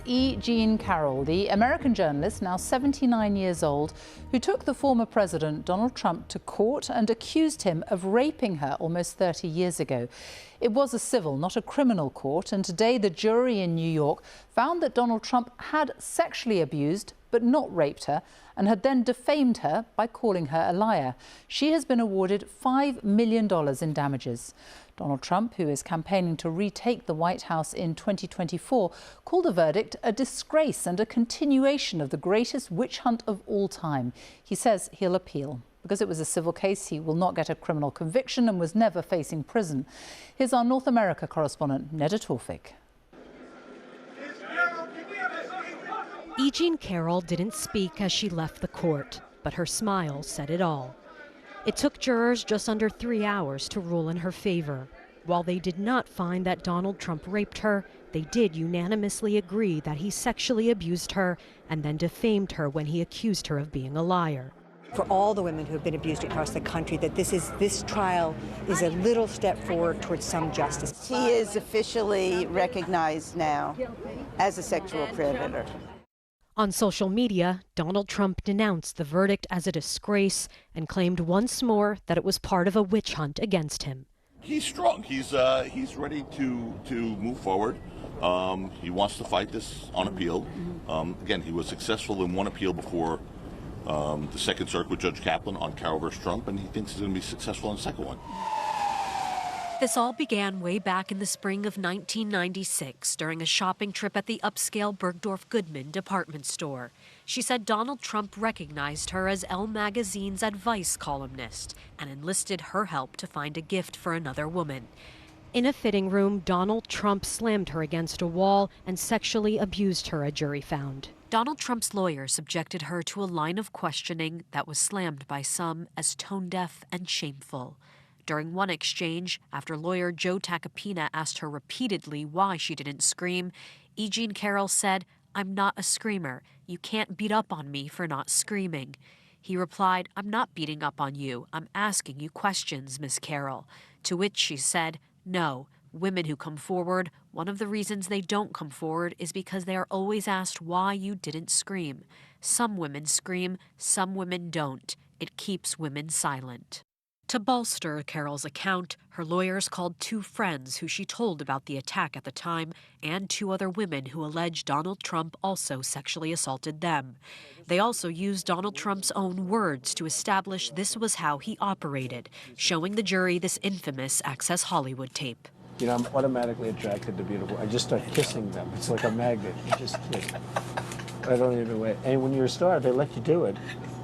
Ms Carroll, the American journalist, now 79 years old, who took the former president Donald Trump to court and accused him of raping her almost 30 years ago. It was a civil, not a criminal court, and today the jury in New York found that Donald Trump had sexually abused but not raped her, and had then defamed her by calling her a liar. She has been awarded $5 million in damages. Donald Trump, who is campaigning to retake the White House in 2024, called the verdict a disgrace and a continuation of the greatest witch hunt of all time. He says he'll appeal. Because it was a civil case, he will not get a criminal conviction and was never facing prison. Here's our North America correspondent, Neda Tawfik. Ms Carroll didn't speak as she left the court, but her smile said it all. It took jurors just under 3 hours to rule in her favor. While they did not find that Donald Trump raped her, they did unanimously agree that he sexually abused her and then defamed her when he accused her of being a liar. For all the women who have been abused across the country, that this trial is a little step forward towards some justice. He is officially recognized now as a sexual predator. On social media, Donald Trump denounced the verdict as a disgrace and claimed once more that it was part of a witch hunt against him. He's strong. He's ready to move forward. He wants to fight this on appeal. Again, he was successful in one appeal before the Second Circuit with Judge Kaplan on Carroll versus Trump, and he thinks he's going to be successful in the second one. This all began way back in the spring of 1996 during a shopping trip at the upscale Bergdorf Goodman department store. She said Donald Trump recognized her as Elle magazine's advice columnist and enlisted her help to find a gift for another woman. In a fitting room, Donald Trump slammed her against a wall and sexually abused her, a jury found. Donald Trump's lawyer subjected her to a line of questioning that was slammed by some as tone-deaf and shameful. During one exchange, after lawyer Joe Tacopina asked her repeatedly why she didn't scream, Ms Carroll said, "I'm not a screamer. You can't beat up on me for not screaming." He replied, "I'm not beating up on you. I'm asking you questions, Ms. Carroll." To which she said, "No. Women who come forward, one of the reasons they don't come forward is because they are always asked why you didn't scream. Some women scream, some women don't. It keeps women silent." To bolster Carroll's account, her lawyers called 2 friends who she told about the attack at the time and 2 other women who alleged Donald Trump also sexually assaulted them. They also used Donald Trump's own words to establish this was how he operated, showing the jury this infamous Access Hollywood tape. You know, I'm automatically attracted to beautiful. I just start kissing them. It's like a magnet. You just, I don't even wait. And when you're a star, they let you do it.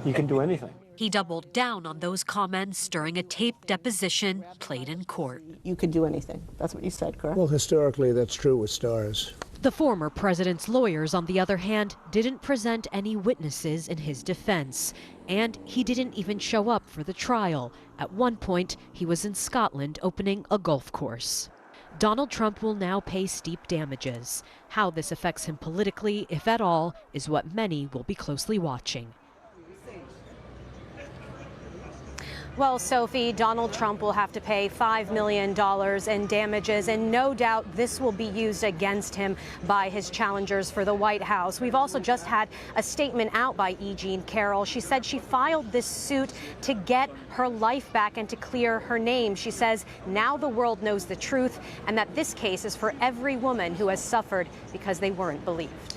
You can do anything. He doubled down on those comments during a taped deposition played in court. You could do anything. That's what you said, correct? Well, historically, that's true with stars. The former president's lawyers, on the other hand, didn't present any witnesses in his defense. And he didn't even show up for the trial. At one point, he was in Scotland opening a golf course. Donald Trump will now pay steep damages. How this affects him politically, if at all, is what many will be closely watching. Well, Sophie, Donald Trump will have to pay $5 million in damages, and no doubt this will be used against him by his challengers for the White House. We've also just had a statement out by Ms Carroll. She said she filed this suit to get her life back and to clear her name. She says now the world knows the truth and that this case is for every woman who has suffered because they weren't believed.